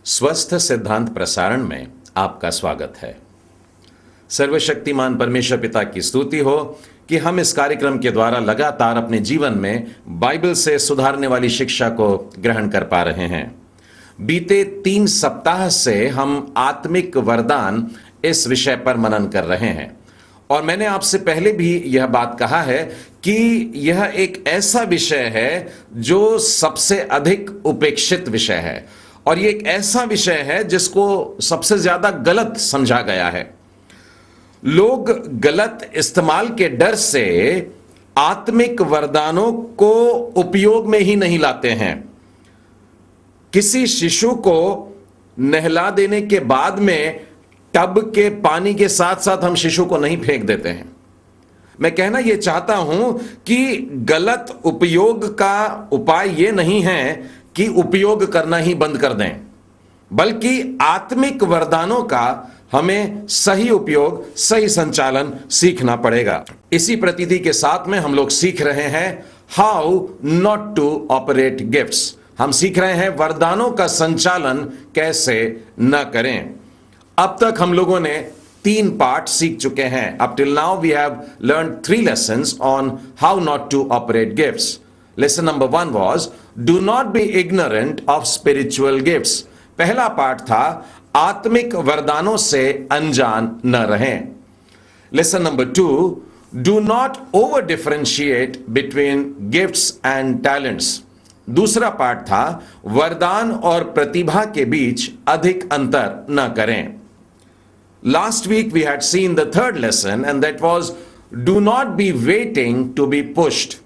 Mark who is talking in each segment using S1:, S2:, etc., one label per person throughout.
S1: स्वस्थ सिद्धांत प्रसारण में आपका स्वागत है। सर्वशक्तिमान परमेश्वर पिता की स्तुति हो कि हम इस कार्यक्रम के द्वारा लगातार अपने जीवन में बाइबल से सुधारने वाली शिक्षा को ग्रहण कर पा रहे हैं। बीते 3 सप्ताह से हम आत्मिक वरदान इस विषय पर मनन कर रहे हैं और मैंने आपसे पहले भी यह बात कहा है कि यह एक ऐसा विषय है जो सबसे अधिक उपेक्षित विषय है और ये एक ऐसा विषय है जिसको सबसे ज्यादा गलत समझा गया है। लोग गलत इस्तेमाल के डर से आत्मिक वरदानों को उपयोग में ही नहीं लाते हैं। किसी शिशु को नहला देने के बाद में टब के पानी के साथ साथ हम शिशु को नहीं फेंक देते हैं। मैं कहना यह चाहता हूं कि गलत उपयोग का उपाय यह नहीं है कि उपयोग करना ही बंद कर दें, बल्कि आत्मिक वरदानों का हमें सही उपयोग, सही संचालन सीखना पड़ेगा। इसी प्रतीति के साथ में हम लोग सीख रहे हैं how not to operate gifts. हम सीख रहे हैं वरदानों का संचालन कैसे न करें। अब तक हम लोगों ने 3 पार्ट सीख चुके हैं। Up till now we have learn 3 lessons on how not to operate gifts. Lesson number 1 was do not be ignorant of spiritual gifts। पहला पाठ था आत्मिक वरदानों से अनजान न रहें। Lesson number 2, do not over differentiate between gifts and talents। दूसरा पाठ था वरदान और प्रतिभा के बीच अधिक अंतर न करें। Last week we had seen the 3rd lesson and that was do not be waiting to be pushed।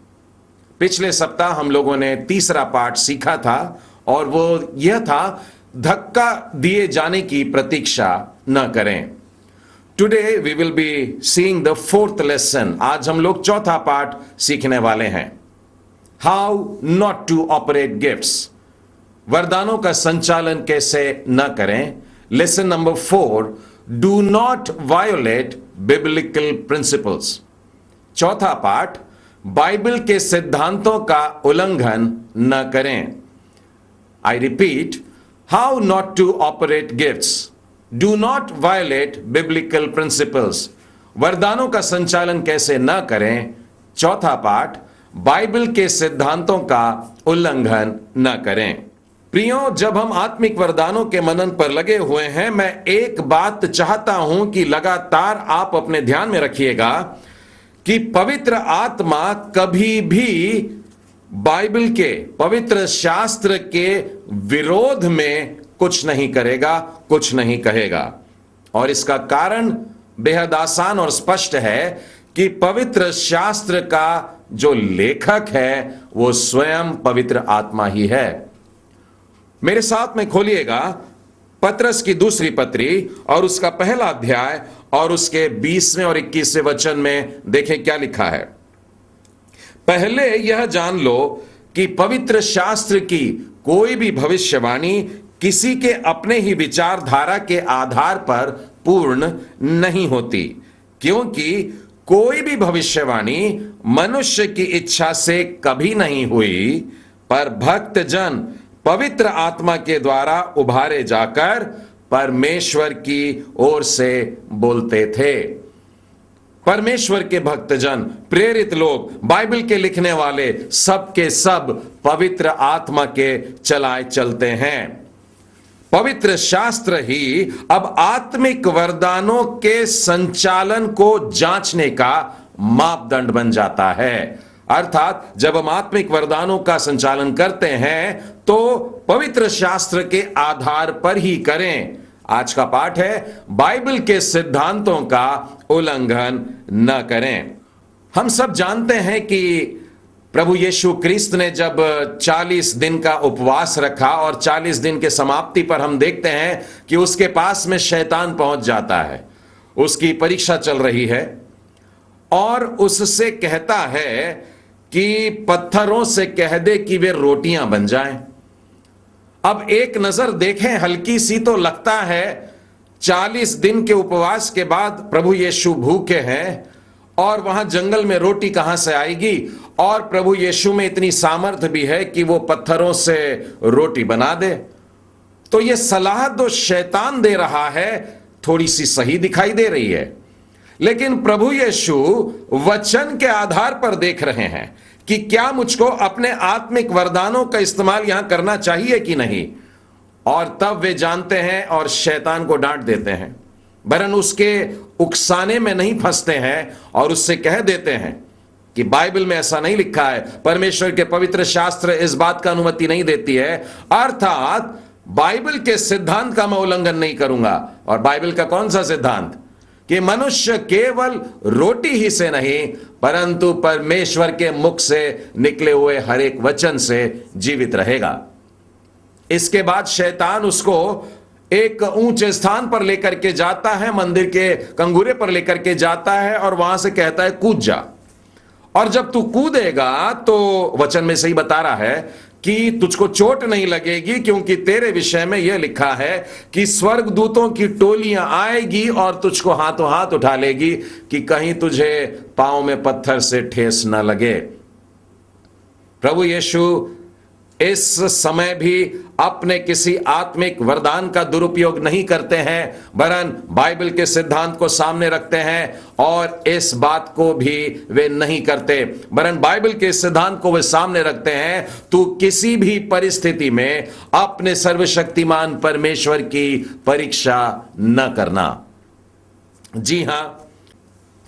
S1: पिछले सप्ताह हम लोगों ने तीसरा पाठ सीखा था और वो यह था धक्का दिए जाने की प्रतीक्षा न करें। Today we will be seeing the 4th lesson. आज हम लोग चौथा पाठ सीखने वाले हैं how not to operate gifts. वरदानों का संचालन कैसे न करें। Lesson number 4, do not violate biblical principles. चौथा पाठ बाइबल के सिद्धांतों का उल्लंघन न करें। I repeat, how not to operate gifts, do not violate biblical principles. वरदानों का संचालन कैसे न करें। चौथा पाठ बाइबल के सिद्धांतों का उल्लंघन न करें। प्रियो, जब हम आत्मिक वरदानों के मनन पर लगे हुए हैं, मैं एक बात चाहता हूं कि लगातार आप अपने ध्यान में रखिएगा कि पवित्र आत्मा कभी भी बाइबल के, पवित्र शास्त्र के विरोध में कुछ नहीं करेगा, कुछ नहीं कहेगा। और इसका कारण बेहद आसान और स्पष्ट है कि पवित्र शास्त्र का जो लेखक है वो स्वयं पवित्र आत्मा ही है। मेरे साथ में खोलिएगा पतरस की दूसरी पत्री और उसका पहला अध्याय और उसके 20वें और 21वें वचन में देखें क्या लिखा है। पहले यह जान लो कि पवित्र शास्त्र की कोई भी भविष्यवाणी किसी के अपने ही विचारधारा के आधार पर पूर्ण नहीं होती, क्योंकि कोई भी भविष्यवाणी मनुष्य की इच्छा से कभी नहीं हुई, पर भक्त जन पवित्र आत्मा के द्वारा उभारे जाकर परमेश्वर की ओर से बोलते थे। परमेश्वर के भक्तजन, प्रेरित लोग, बाइबल के लिखने वाले सब के सब पवित्र आत्मा के चलाए चलते हैं। पवित्र शास्त्र ही अब आत्मिक वरदानों के संचालन को जांचने का मापदंड बन जाता है। अर्थात जब हम आत्मिक वरदानों का संचालन करते हैं तो पवित्र शास्त्र के आधार पर ही करें। आज का पाठ है बाइबल के सिद्धांतों का उल्लंघन न करें। हम सब जानते हैं कि प्रभु यीशु क्रिस्त ने जब 40 दिन का उपवास रखा और 40 दिन के समाप्ति पर हम देखते हैं कि उसके पास में शैतान पहुंच जाता है। उसकी परीक्षा चल रही है और उससे कहता है कि पत्थरों से कह दे कि वे रोटियां बन जाएं। अब एक नजर देखें, हल्की सी तो लगता है 40 दिन के उपवास के बाद प्रभु यीशु भूखे हैं और वहां जंगल में रोटी कहां से आएगी। और प्रभु यीशु में इतनी सामर्थ्य भी है कि वो पत्थरों से रोटी बना दे। तो ये सलाह जो शैतान दे रहा है थोड़ी सी सही दिखाई दे रही है, लेकिन प्रभु यीशु वचन के आधार पर देख रहे हैं कि क्या मुझको अपने आत्मिक वरदानों का इस्तेमाल यहां करना चाहिए कि नहीं, और तब वे जानते हैं और शैतान को डांट देते हैं, वरन उसके उकसाने में नहीं फंसते हैं और उससे कह देते हैं कि बाइबल में ऐसा नहीं लिखा है, परमेश्वर के पवित्र शास्त्र इस बात का अनुमति नहीं देती है, अर्थात बाइबल के सिद्धांत का मैं उल्लंघन नहीं करूंगा। और बाइबल का कौन सा सिद्धांत? कि मनुष्य केवल रोटी ही से नहीं परंतु परमेश्वर के मुख से निकले हुए हर एक वचन से जीवित रहेगा। इसके बाद शैतान उसको एक ऊंचे स्थान पर लेकर के जाता है, मंदिर के कंगूरे पर लेकर के जाता है और वहां से कहता है कूद जा। और जब तू कूदेगा तो वचन में सही बता रहा है कि तुझको चोट नहीं लगेगी, क्योंकि तेरे विषय में यह लिखा है कि स्वर्गदूतों की टोलियां आएगी और तुझको हाथों हाथ उठा लेगी कि कहीं तुझे पांव में पत्थर से ठेस न लगे। प्रभु यीशु इस समय भी अपने किसी आत्मिक वरदान का दुरुपयोग नहीं करते हैं, वरन बाइबल के सिद्धांत को सामने रखते हैं और इस बात को भी वे नहीं करते, वरन बाइबल के सिद्धांत को वे सामने रखते हैं। तू किसी भी परिस्थिति में अपने सर्वशक्तिमान परमेश्वर की परीक्षा न करना। जी हां,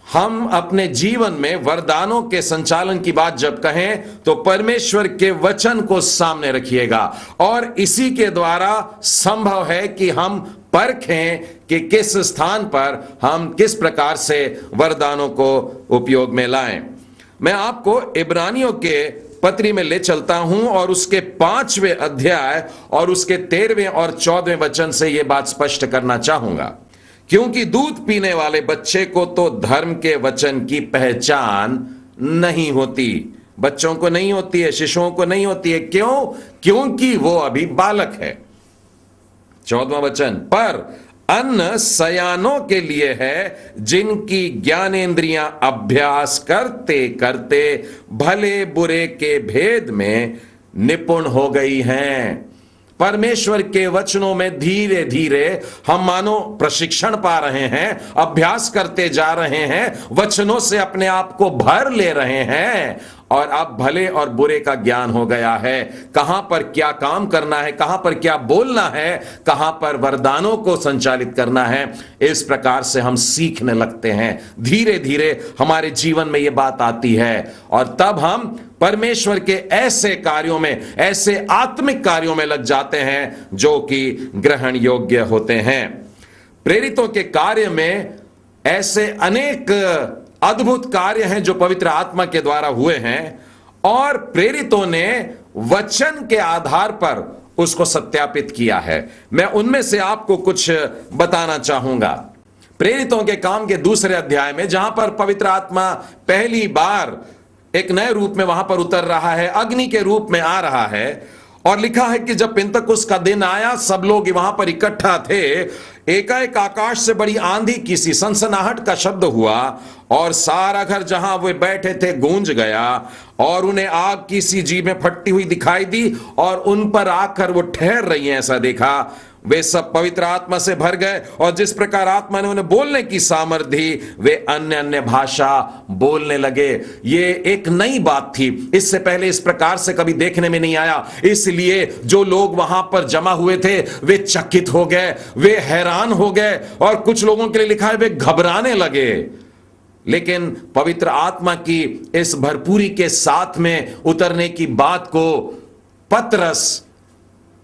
S1: हम अपने जीवन में वरदानों के संचालन की बात जब कहें तो परमेश्वर के वचन को सामने रखिएगा, और इसी के द्वारा संभव है कि हम परखें कि किस स्थान पर हम किस प्रकार से वरदानों को उपयोग में लाएं। मैं आपको इब्रानियों के पत्री में ले चलता हूं और उसके 5वें अध्याय और उसके 13वें और 14वें वचन से यह बात स्पष्ट करना चाहूंगा। क्योंकि दूध पीने वाले बच्चे को तो धर्म के वचन की पहचान नहीं होती, बच्चों को नहीं होती है, शिशुओं को नहीं होती है। क्यों? क्योंकि वो अभी बालक है। 14वां वचन, पर अन्न सयानों के लिए है, जिनकी ज्ञानेंद्रियां अभ्यास करते करते भले बुरे के भेद में निपुण हो गई हैं। परमेश्वर के वचनों में धीरे धीरे हम मानो प्रशिक्षण पा रहे हैं, अभ्यास करते जा रहे हैं, वचनों से अपने आप को भर ले रहे हैं और अब भले और बुरे का ज्ञान हो गया है। कहां पर क्या काम करना है, कहां पर क्या बोलना है, कहां पर वरदानों को संचालित करना है, इस प्रकार से हम सीखने लगते हैं। धीरे धीरे हमारे जीवन में यह बात आती है और तब हम परमेश्वर के ऐसे कार्यों में, ऐसे आत्मिक कार्यों में लग जाते हैं जो कि ग्रहण योग्य होते हैं। प्रेरितों के कार्य में ऐसे अनेक अद्भुत कार्य हैं जो पवित्र आत्मा के द्वारा हुए हैं और प्रेरितों ने वचन के आधार पर उसको सत्यापित किया है। मैं उनमें से आपको कुछ बताना चाहूंगा। प्रेरितों के काम के 2 अध्याय में, जहां पर पवित्र आत्मा पहली बार एक नए रूप में वहां पर उतर रहा है, अग्नि के रूप में आ रहा है, और लिखा है कि जब पिंतकुस्त का दिन आया, सब लोग वहां पर इकट्ठा थे, एकाएक आकाश से बड़ी आंधी की सी सनसनाहट का शब्द हुआ और सारा घर जहां वे बैठे थे गूंज गया, और उन्हें आग की सी जीभें फटती हुई दिखाई दी और उन पर आकर वो ठहर रही हैं, ऐसा देखा। वे सब पवित्र आत्मा से भर गए और जिस प्रकार आत्मा ने उन्हें बोलने की सामर्थ्य दी, वे अन्य अन्य भाषा बोलने लगे। ये एक नई बात थी, इससे पहले इस प्रकार से कभी देखने में नहीं आया। इसलिए जो लोग वहां पर जमा हुए थे वे चकित हो गए, वे हैरान हो गए, और कुछ लोगों के लिए लिखा है वे घबराने लगे। लेकिन पवित्र आत्मा की इस भरपूरी के साथ में उतरने की बात को पतरस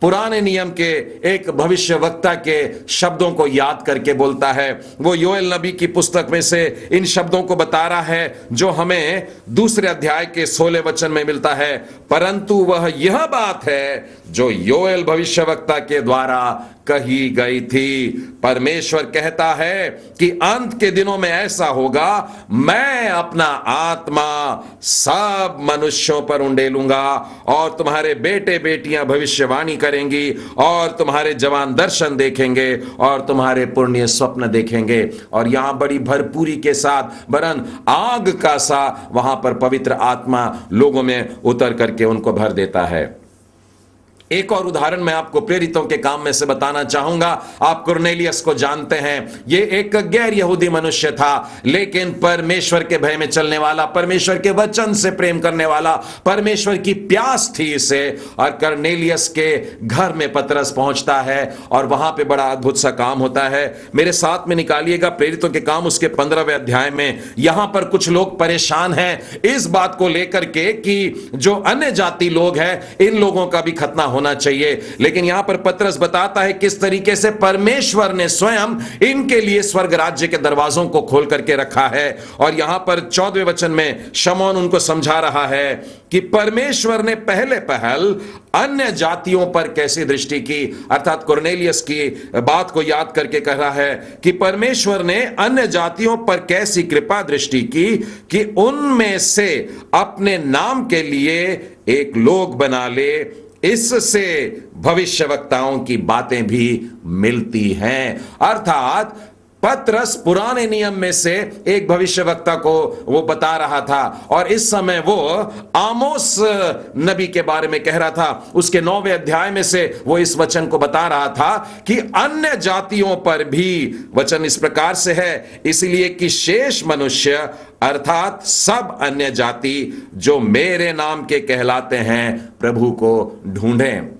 S1: पुराने नियम के एक भविष्यवक्ता के शब्दों को याद करके बोलता है। वो योएल नबी की पुस्तक में से इन शब्दों को बता रहा है जो हमें 2 अध्याय के 16 वचन में मिलता है। परंतु वह यह बात है जो योएल भविष्यवक्ता के द्वारा कही गई थी। परमेश्वर कहता है कि अंत के दिनों में ऐसा होगा, मैं अपना आत्मा सब मनुष्यों पर उंडेलूंगा और तुम्हारे बेटे बेटियां भविष्यवाणी करेंगी और तुम्हारे जवान दर्शन देखेंगे और तुम्हारे पुण्य स्वप्न देखेंगे। और यहां बड़ी भरपूरी के साथ वरन आग का सा वहां पर पवित्र आत्मा लोगों में उतर करके उनको भर देता है। एक और उदाहरण मैं आपको प्रेरितों के काम में से बताना चाहूंगा। आप कुरनेलियस को जानते हैं। ये एक गैर यहूदी मनुष्य था, लेकिन परमेश्वर के भय में चलने वाला, परमेश्वर के वचन से प्रेम करने वाला, परमेश्वर की प्यास थी इसे। और कुरनेलियस के घर में पतरस पहुंचता है और वहां पे बड़ा अद्भुत सा काम होता है। मेरे साथ में निकालिएगा प्रेरितों के काम उसके 15वें अध्याय में। यहां पर कुछ लोग परेशान हैं इस बात को लेकर के कि जो अन्य जाति लोग हैं इन लोगों का भी खतना होना चाहिए। लेकिन यहां पर पतरस बताता है किस तरीके से परमेश्वर ने स्वयं इनके लिए स्वर्ग राज्य के दरवाजों को खोल करके रखा है। और यहां पर 14वें वचन में शमौन उनको समझा रहा है कि परमेश्वर ने पहले पहल अन्य जातियों पर कैसी दृष्टि की, अर्थात कुरनेलियस की बात को याद करके कह रहा है कि परमेश्वर ने अन्य जातियों पर कैसी कृपा दृष्टि की कि उनमें से अपने नाम के लिए एक लोग बना ले। इससे भविष्यवक्ताओं की बातें भी मिलती हैं। अर्थात पतरस पुराने नियम में से एक भविष्यवक्ता को वो बता रहा था और इस समय वो आमोस नबी के बारे में कह रहा था। उसके 9वें अध्याय में से वो इस वचन को बता रहा था कि अन्य जातियों पर भी वचन इस प्रकार से है, इसलिए कि शेष मनुष्य अर्थात सब अन्य जाति जो मेरे नाम के कहलाते हैं प्रभु को ढूंढें।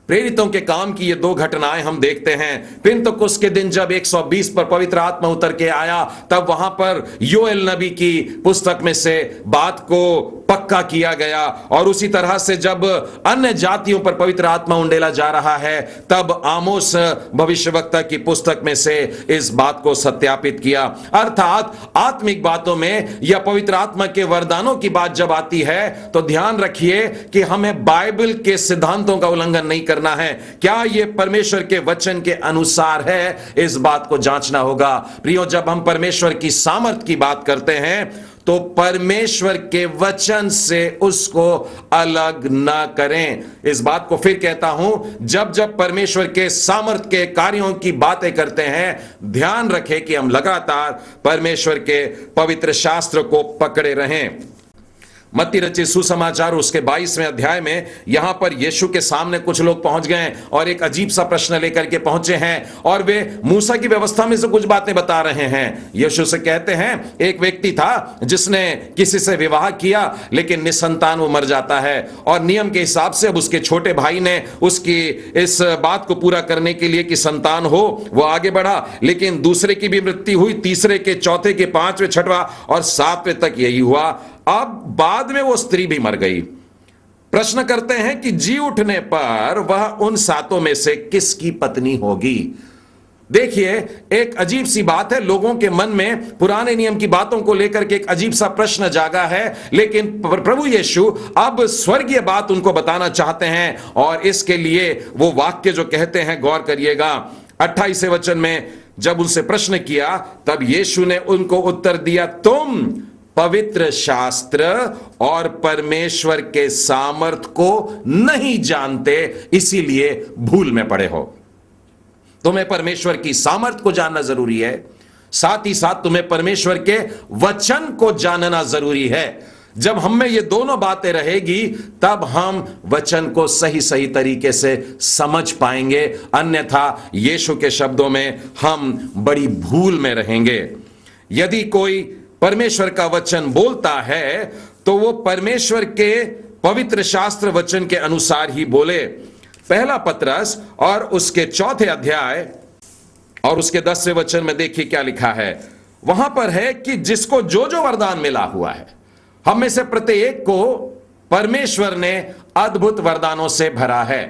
S1: प्रेरितों के काम की ये 2 घटनाएं हम देखते हैं। पिन्तेकुस्त के दिन जब 120 पर पवित्र आत्मा उतर के आया, तब वहां पर योएल नबी की पुस्तक में से बात को पक्का किया गया। और उसी तरह से जब अन्य जातियों पर पवित्र आत्मा उंडेला जा रहा है, तब आमोस भविष्यवक्ता की पुस्तक में से इस बात को सत्यापित किया। अर्थात आत्मिक बातों में या पवित्र आत्मा के वरदानों की बात जब आती है तो ध्यान रखिए कि हमें बाइबल के सिद्धांतों का उल्लंघन नहीं करना है। क्या यह परमेश्वर के वचन के अनुसार है, इस बात को जांचना होगा। प्रियो, जब हम परमेश्वर की सामर्थ की बात करते हैं तो परमेश्वर के वचन से उसको अलग ना करें। इस बात को फिर कहता हूं, जब जब परमेश्वर के सामर्थ के कार्यों की बातें करते हैं, ध्यान रखें कि हम लगातार परमेश्वर के पवित्र शास्त्र को पकड़े रहें। मत्ती रचित सुसमाचार उसके 22वें अध्याय में यहां पर यीशु के सामने कुछ लोग पहुंच गए और एक अजीब सा प्रश्न लेकर के पहुंचे हैं और वे मूसा की व्यवस्था में से कुछ बातें बता रहे हैं। यीशु से कहते हैं, एक व्यक्ति था जिसने किसी से विवाह किया लेकिन निसंतान वो मर जाता है और नियम के हिसाब से अब उसके छोटे भाई ने उसकी इस बात को पूरा करने के लिए कि संतान हो वो आगे बढ़ा, लेकिन दूसरे की भी मृत्यु हुई, तीसरे के, चौथे के, 5वें, 6वां और 7वें तक यही हुआ। अब बाद में वो स्त्री भी मर गई। प्रश्न करते हैं कि जी उठने पर वह उन 7 में से किसकी पत्नी होगी। देखिए, एक अजीब सी बात है। लोगों के मन में पुराने नियम की बातों को लेकर के एक अजीब सा प्रश्न जागा है, लेकिन प्रभु यीशु अब स्वर्गीय बात उनको बताना चाहते हैं और इसके लिए वो वाक्य जो कहते हैं गौर करिएगा। 28वें वचन में जब उनसे प्रश्न किया तब यीशु ने उनको उत्तर दिया, तुम पवित्र शास्त्र और परमेश्वर के सामर्थ को नहीं जानते, इसीलिए भूल में पड़े हो। तुम्हें परमेश्वर की सामर्थ को जानना जरूरी है, साथ ही साथ तुम्हें परमेश्वर के वचन को जानना जरूरी है। जब हम में ये दोनों बातें रहेगी तब हम वचन को सही सही तरीके से समझ पाएंगे, अन्यथा यीशु के शब्दों में हम बड़ी भूल में रहेंगे। यदि कोई परमेश्वर का वचन बोलता है तो वो परमेश्वर के पवित्र शास्त्र वचन के अनुसार ही बोले। पहला पतरस और उसके 4थे अध्याय और उसके 10वें वचन में देखिए क्या लिखा है। वहां पर है कि जिसको जो जो वरदान मिला हुआ है, हम में से प्रत्येक को परमेश्वर ने अद्भुत वरदानों से भरा है।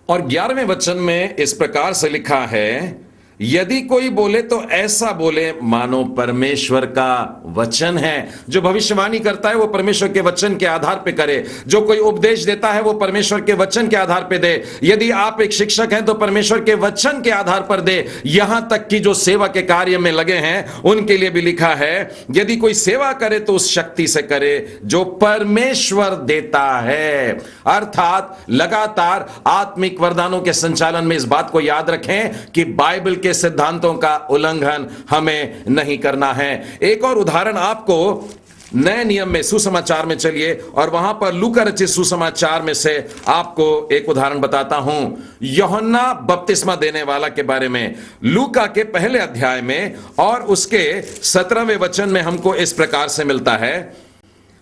S1: और 11वें वचन में इस प्रकार से लिखा है, यदि कोई बोले तो ऐसा बोले मानो परमेश्वर का वचन है। जो भविष्यवाणी करता है वो परमेश्वर के वचन के आधार पे करे, जो कोई उपदेश देता है वो परमेश्वर के वचन के आधार पे दे। यदि आप एक शिक्षक हैं तो परमेश्वर के वचन के आधार पर दे। यहां तक कि जो सेवा के कार्य में लगे हैं उनके लिए भी लिखा है, यदि कोई सेवा करे तो उस शक्ति से करे जो परमेश्वर देता है। अर्थात लगातार आत्मिक वरदानों के संचालन में इस बात को याद रखें कि बाइबल के सिद्धांतों का उल्लंघन हमें नहीं करना है। एक और उदाहरण आपको नए नियम में सुसमाचार में चलिए और वहां पर लूका रचित सुसमाचार में से आपको एक उदाहरण बताता हूं, यूहन्ना बपतिस्मा देने वाला के बारे में। लूका के पहले अध्याय में और उसके 17वें वचन में हमको इस प्रकार से मिलता है,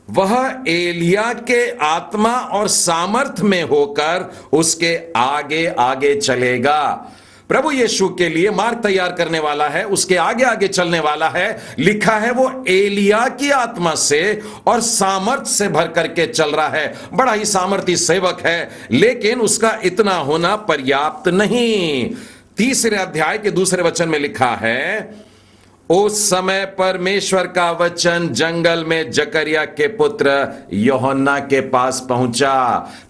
S1: वह एलिया के आत्मा और सामर्थ में होकर उसके आगे आगे चलेगा। प्रभु यीशु के लिए मार्ग तैयार करने वाला है, उसके आगे आगे चलने वाला है। लिखा है वो एलिया की आत्मा से और सामर्थ से भर करके चल रहा है। बड़ा ही सामर्थी सेवक है, लेकिन उसका इतना होना पर्याप्त नहीं। 3 अध्याय के 2 वचन में लिखा है, उस समय परमेश्वर का वचन जंगल में जकरिया के पुत्र यूहन्ना के पास पहुंचा।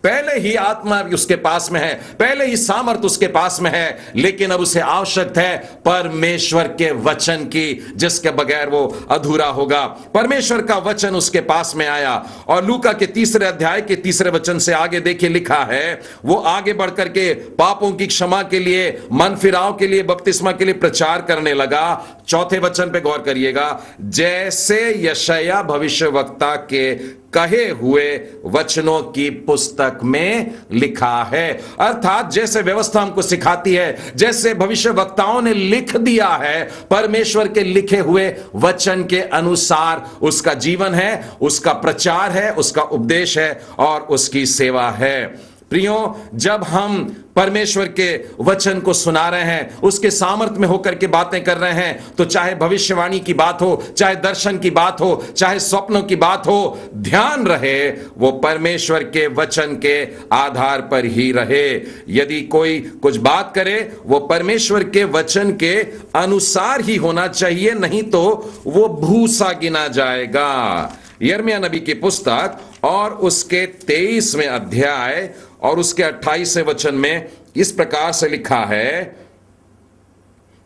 S1: पहले ही आत्मा उसके पास में है, पहले ही सामर्थ उसके पास में है, लेकिन अब उसे आवश्यकता है परमेश्वर के वचन की, जिसके बगैर वो अधूरा होगा। परमेश्वर का वचन उसके पास में आया और लूका के 3 अध्याय के 3 वचन से आगे देखिए, लिखा है वो आगे बढ़ करके पापों की क्षमा के लिए, मन फिराव के लिए, बपतिस्मा के लिए प्रचार करने लगा। 4 वचन पे गौर करिएगा, जैसे यशायाह भविष्यवक्ता के कहे हुए वचनों की पुस्तक में लिखा है। अर्थात जैसे व्यवस्था हमको सिखाती है, जैसे भविष्यवक्ताओं ने लिख दिया है, परमेश्वर के लिखे हुए वचन के अनुसार उसका जीवन है, उसका प्रचार है, उसका उपदेश है और उसकी सेवा है। प्रियो, जब हम परमेश्वर के वचन को सुना रहे हैं, उसके सामर्थ्य में होकर के बातें कर रहे हैं, तो चाहे भविष्यवाणी की बात हो, चाहे दर्शन की बात हो, चाहे स्वप्नों की बात हो, ध्यान रहे वो परमेश्वर के वचन के आधार पर ही रहे। यदि कोई कुछ बात करे वो परमेश्वर के वचन के अनुसार ही होना चाहिए, नहीं तो वो भूसा गिना जाएगा। यिर्मयाह नबी की पुस्तक और उसके 23वें अध्याय और उसके 28वें वचन में इस प्रकार से लिखा है,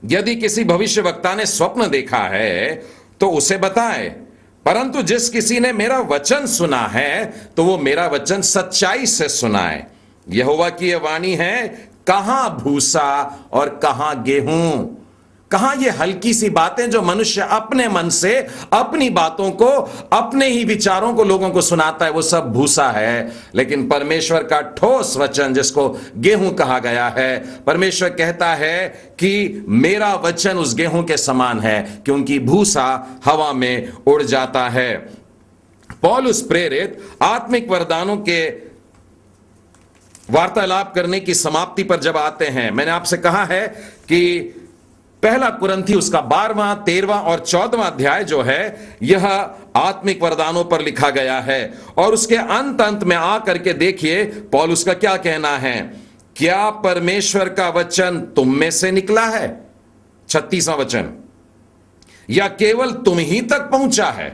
S1: यदि किसी भविष्यवक्ता ने स्वप्न देखा है तो उसे बताए, परंतु जिस किसी ने मेरा वचन सुना है तो वो मेरा वचन सच्चाई से सुनाए। यहोवा की यह वाणी है, कहां भूसा और कहां गेहूं। कहां ये हल्की सी बातें जो मनुष्य अपने मन से अपनी बातों को, अपने ही विचारों को लोगों को सुनाता है, वो सब भूसा है। लेकिन परमेश्वर का ठोस वचन, जिसको गेहूं कहा गया है, परमेश्वर कहता है कि मेरा वचन उस गेहूं के समान है, क्योंकि भूसा हवा में उड़ जाता है। पौलुस प्रेरित आत्मिक वरदानों के वार्तालाप करने की समाप्ति पर जब आते हैं, मैंने आपसे कहा है कि 1 कुरिन्थी उसका 12वां, 13वां और 14वां अध्याय जो है, यह आत्मिक वरदानों पर लिखा गया है। और उसके अंत में आकर के देखिए पौलुस का क्या कहना है, क्या परमेश्वर का वचन तुम में से निकला है, 36वां वचन, या केवल तुम ही तक पहुंचा है।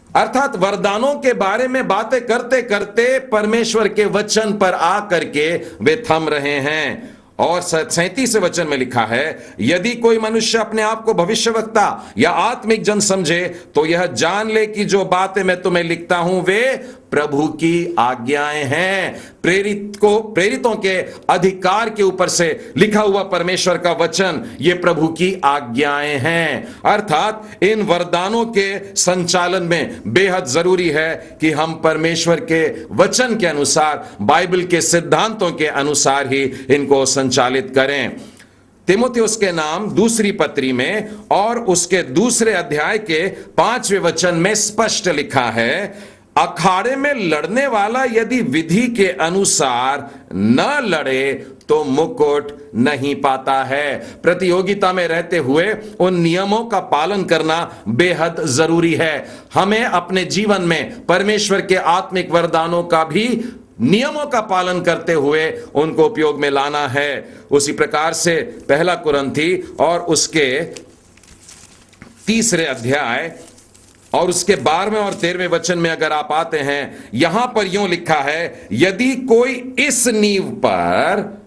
S1: अर्थात वरदानों के बारे में बातें करते करते परमेश्वर के वचन पर आकर के वे थम रहे हैं। और 37 वचन में लिखा है, यदि कोई मनुष्य अपने आप को भविष्यवक्ता या आत्मिक जन समझे तो यह जान ले कि जो बातें मैं तुम्हें लिखता हूं वे प्रभु की आज्ञाएं हैं। प्रेरितों के अधिकार के ऊपर से लिखा हुआ परमेश्वर का वचन ये प्रभु की आज्ञाएं हैं। अर्थात इन वरदानों के संचालन में बेहद जरूरी है कि हम परमेश्वर के वचन के अनुसार, बाइबल के सिद्धांतों के अनुसार ही इनको संचालित करें। तीमुथियुस के नाम दूसरी पत्री में और उसके 2 अध्याय के 5वें वचन में स्पष्ट लिखा है, अखाड़े में लड़ने वाला यदि विधि के अनुसार न लड़े तो मुकुट नहीं पाता है। प्रतियोगिता में रहते हुए उन नियमों का पालन करना बेहद जरूरी है। हमें अपने जीवन में परमेश्वर के आत्मिक वरदानों का भी नियमों का पालन करते हुए उनको उपयोग में लाना है। उसी प्रकार से 1 कुरिन्थी और उसके 3 अध्याय और उसके 12वें और 13वें वचन में अगर आप आते हैं, यहां पर यूं लिखा है, यदि कोई इस नींव पर,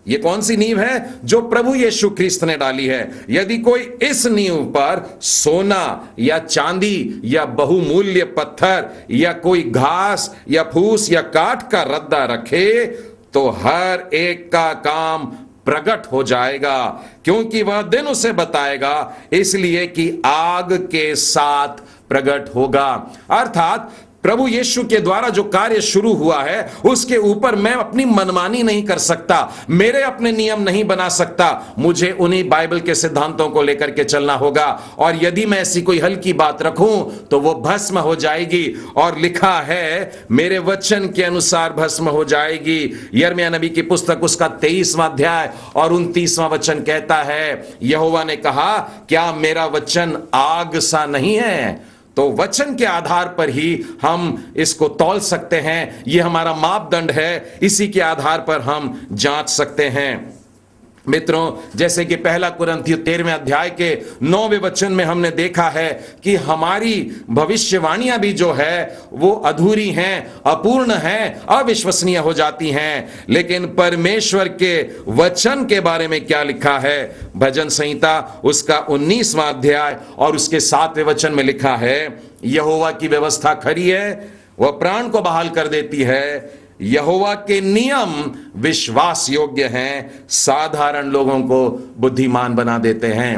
S1: ये कौन सी नींव है? जो प्रभु यीशु ख्रिस्त ने डाली है, यदि कोई इस नींव पर सोना या चांदी या बहुमूल्य पत्थर या कोई घास या फूस या काठ का रद्दा रखे तो हर एक का काम प्रकट हो जाएगा, क्योंकि वह दिन उसे बताएगा, इसलिए कि आग के साथ प्रकट होगा। अर्थात प्रभु यीशु के द्वारा जो कार्य शुरू हुआ है उसके ऊपर मैं अपनी मनमानी नहीं कर सकता, मेरे अपने नियम नहीं बना सकता, मुझे उन्हीं बाइबल के सिद्धांतों को लेकर के चलना होगा। और यदि मैं ऐसी कोई हल्की बात रखूं तो वो भस्म हो जाएगी, और लिखा है मेरे वचन के अनुसार भस्म हो जाएगी। यिर्मयाह नबी की पुस्तक उसका 23वां अध्याय और 29वां वचन कहता है, यहोवा ने कहा क्या मेरा वचन आग सा नहीं है। तो वचन के आधार पर ही हम इसको तौल सकते हैं, यह हमारा मापदंड है, इसी के आधार पर हम जांच सकते हैं। मित्रों, जैसे कि पहला कुरिन्थियों 13वें अध्याय के 9वें वचन में हमने देखा है कि हमारी भविष्यवाणियां भी जो है वो अधूरी हैं, अपूर्ण हैं, अविश्वसनीय हो जाती हैं। लेकिन परमेश्वर के वचन के बारे में क्या लिखा है? भजन संहिता उसका 19वां अध्याय और उसके 7वें वचन में लिखा है, यहोवा की व्यवस्था खरी है, वह प्राण को बहाल कर देती है, यहोवा के नियम विश्वास योग्य हैं, साधारण लोगों को बुद्धिमान बना देते हैं।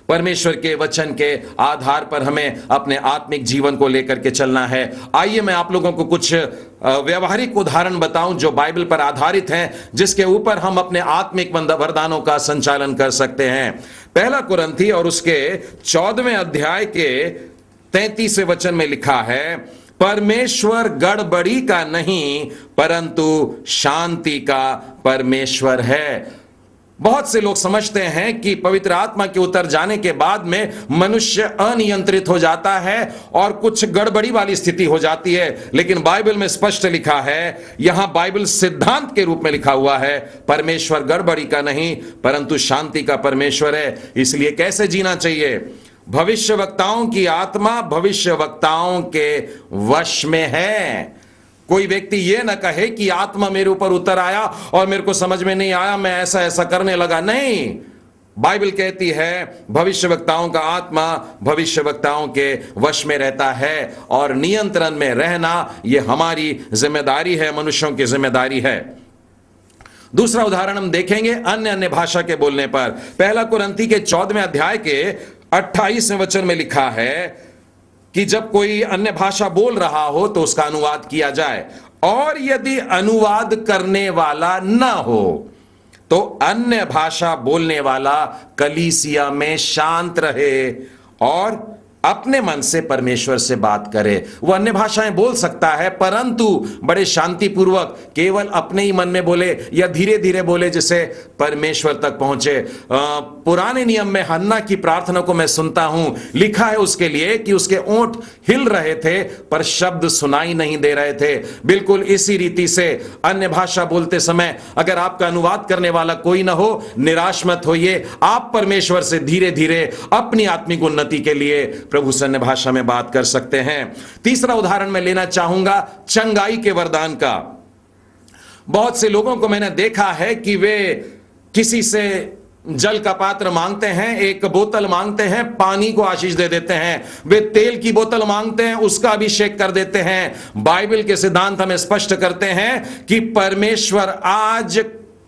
S1: परमेश्वर के वचन के आधार पर हमें अपने आत्मिक जीवन को लेकर के चलना है। आइए मैं आप लोगों को कुछ व्यवहारिक उदाहरण बताऊं जो बाइबल पर आधारित हैं, जिसके ऊपर हम अपने आत्मिक वरदानों का संचालन कर सकते हैं। पहला कुरिन्थी और उसके 14वें अध्याय के 33वें वचन में लिखा है, परमेश्वर गड़बड़ी का नहीं परंतु शांति का परमेश्वर है। बहुत से लोग समझते हैं कि पवित्र आत्मा के उतर जाने के बाद में मनुष्य अनियंत्रित हो जाता है और कुछ गड़बड़ी वाली स्थिति हो जाती है, लेकिन बाइबल में स्पष्ट लिखा है, यहां बाइबल सिद्धांत के रूप में लिखा हुआ है, परमेश्वर गड़बड़ी का नहीं परंतु शांति का परमेश्वर है। इसलिए कैसे जीना चाहिए? भविष्यवक्ताओं की आत्मा भविष्यवक्ताओं के वश में है। कोई व्यक्ति ये ना कहे कि आत्मा मेरे ऊपर उतर आया और मेरे को समझ में नहीं आया, मैं ऐसा ऐसा करने लगा। नहीं, बाइबल कहती है भविष्यवक्ताओं का आत्मा भविष्यवक्ताओं के वश में रहता है, और नियंत्रण में रहना यह हमारी जिम्मेदारी है, मनुष्यों की जिम्मेदारी है। दूसरा उदाहरण हम देखेंगे अन्य भाषा के बोलने पर। पहला कुरिन्थी के 14वें अध्याय के 28वें वचन में लिखा है कि जब कोई अन्य भाषा बोल रहा हो तो उसका अनुवाद किया जाए, और यदि अनुवाद करने वाला ना हो तो अन्य भाषा बोलने वाला कलीसिया में शांत रहे और अपने मन से परमेश्वर से बात करे। वो अन्य भाषाएं बोल सकता है परंतु बड़े शांतिपूर्वक केवल अपने ही मन में बोले या धीरे धीरे बोले, जिसे परमेश्वर तक पहुंचे। पुराने नियम में हन्ना की प्रार्थना को मैं सुनता हूं, लिखा है उसके लिए कि उसके ओंठ हिल रहे थे पर शब्द सुनाई नहीं दे रहे थे। बिल्कुल इसी रीति से अन्य भाषा बोलते समय अगर आपका अनुवाद करने वाला कोई ना हो, निराश मत होइए, आप परमेश्वर से धीरे धीरे अपनी आत्मिक उन्नति के लिए प्रभु से अन्य भाषा में बात कर सकते हैं। तीसरा उदाहरण मैं लेना चाहूंगा चंगाई के वरदान का। बहुत से लोगों को मैंने देखा है कि वे किसी से जल का पात्र मांगते हैं, एक बोतल मांगते हैं, पानी को आशीष दे देते हैं। वे तेल की बोतल मांगते हैं, उसका अभिषेक कर देते हैं। बाइबल के सिद्धांत हमें स्पष्ट करते हैं कि परमेश्वर आज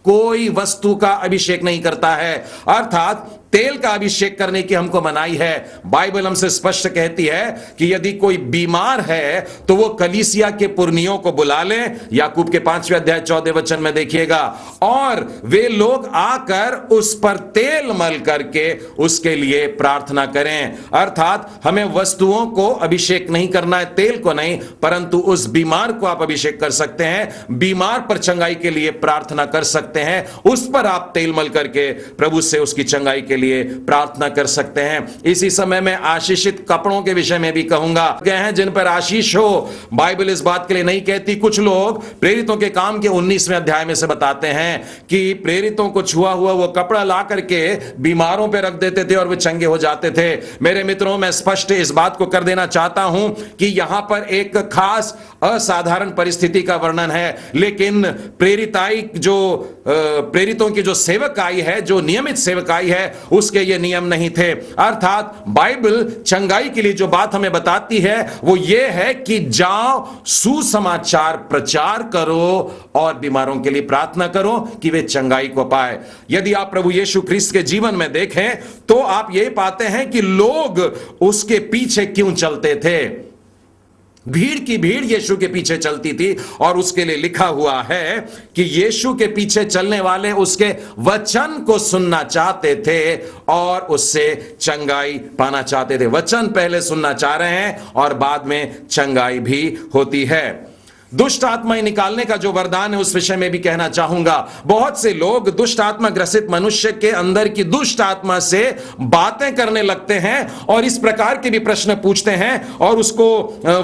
S1: कोई वस्तु का अभिषेक नहीं करता है, अर्थात तेल का अभिषेक करने की हमको मनाही है। बाइबल हमसे स्पष्ट कहती है कि यदि कोई बीमार है तो वो कलीसिया के पुरनियों को बुला ले, याकूब के 5वें अध्याय 14वें वचन में देखिएगा, और वे लोग आकर उस पर तेल मल करके उसके लिए प्रार्थना करें। अर्थात हमें वस्तुओं को अभिषेक नहीं करना है, तेल को नहीं, परंतु उस बीमार को आप अभिषेक कर सकते हैं। बीमार पर चंगाई के लिए प्रार्थना कर सकते हैं, उस पर आप तेल मल करके प्रभु से उसकी चंगाई के लिए प्रार्थना कर सकते हैं। इसी समय में आशीषित कपड़ों के विषय में भी कहूंगा, गए हैं जिन पर आशीष हो। बाइबल इस बात के लिए नहीं कहती। कुछ लोग प्रेरितों के काम के 19वें अध्याय में से बताते हैं कि प्रेरितों को छुआ हुआ वो कपड़ा ला करके बीमारों पे रख देते थे और वे चंगे हो जाते थे। मेरे मित्रों, मैं स्पष्ट इस बात को कर देना चाहता हूं कि यहां पर एक खास असाधारण परिस्थिति का वर्णन है, लेकिन प्रेरितों की जो सेवकाई है, जो नियमित सेवकाई है, उसके ये नियम नहीं थे। अर्थात बाइबल चंगाई के लिए जो बात हमें बताती है वो ये है कि जाओ, सुसमाचार प्रचार करो और बीमारों के लिए प्रार्थना करो कि वे चंगाई को पाए। यदि आप प्रभु यीशु ख्रिस्त के जीवन में देखें तो आप ये पाते हैं कि लोग उसके पीछे क्यों चलते थे। भीड़ की भीड़ यीशु के पीछे चलती थी और उसके लिए लिखा हुआ है कि यीशु के पीछे चलने वाले उसके वचन को सुनना चाहते थे और उससे चंगाई पाना चाहते थे। वचन पहले सुनना चाह रहे हैं और बाद में चंगाई भी होती है। दुष्ट आत्माएं निकालने का जो वरदान है उस विषय में भी कहना चाहूंगा। बहुत से लोग दुष्ट आत्मा ग्रसित मनुष्य के अंदर की दुष्ट आत्मा से बातें करने लगते हैं और इस प्रकार के भी प्रश्न पूछते हैं और उसको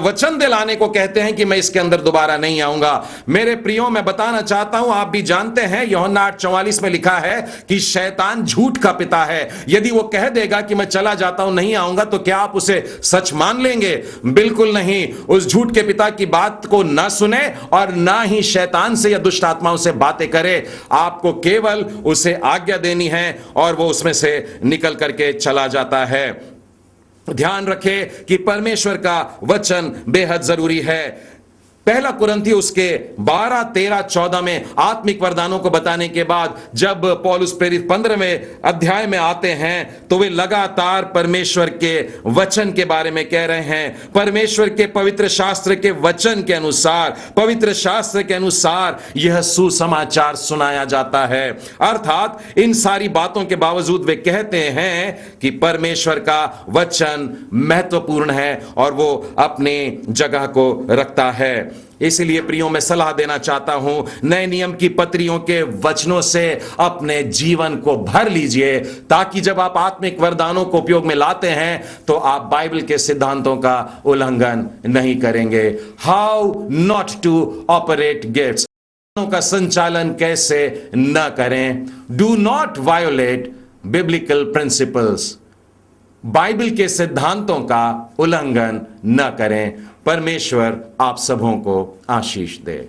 S1: वचन दिलाने को कहते हैं कि मैं इसके अंदर दोबारा नहीं आऊंगा। मेरे प्रियो, मैं बताना चाहता हूं, आप भी जानते हैं यूहन्ना 8:44 में लिखा है कि शैतान झूठ का पिता है। यदि वो कह देगा कि मैं चला जाता हूं, नहीं आऊंगा, तो क्या आप उसे सच मान लेंगे? बिल्कुल नहीं। उस झूठ के पिता की बात को न सुने और ना ही शैतान से या दुष्ट आत्माओं से बातें करे। आपको केवल उसे आज्ञा देनी है और वो उसमें से निकल करके चला जाता है। ध्यान रखें कि परमेश्वर का वचन बेहद जरूरी है। पहला कुरिन्थी उसके 12, 13, 14 में आत्मिक वरदानों को बताने के बाद जब पौलुस प्रेरित 15वें अध्याय में आते हैं तो वे लगातार परमेश्वर के वचन के बारे में कह रहे हैं। परमेश्वर के पवित्र शास्त्र के वचन के अनुसार, पवित्र शास्त्र के अनुसार यह सुसमाचार सुनाया जाता है। अर्थात इन सारी बातों के बावजूद वे कहते हैं कि परमेश्वर का वचन महत्वपूर्ण है और वो अपनी जगह को रखता है। इसलिए प्रियो, मैं सलाह देना चाहता हूं, नए नियम की पत्रियों के वचनों से अपने जीवन को भर लीजिए ताकि जब आप आत्मिक वरदानों को उपयोग में लाते हैं तो आप बाइबल के सिद्धांतों का उल्लंघन नहीं करेंगे। How not to operate gifts, का संचालन कैसे न करें। Do not violate biblical principles, Bible के सिद्धांतों का उल्लंघन न करें। परमेश्वर आप सबों को आशीष दे।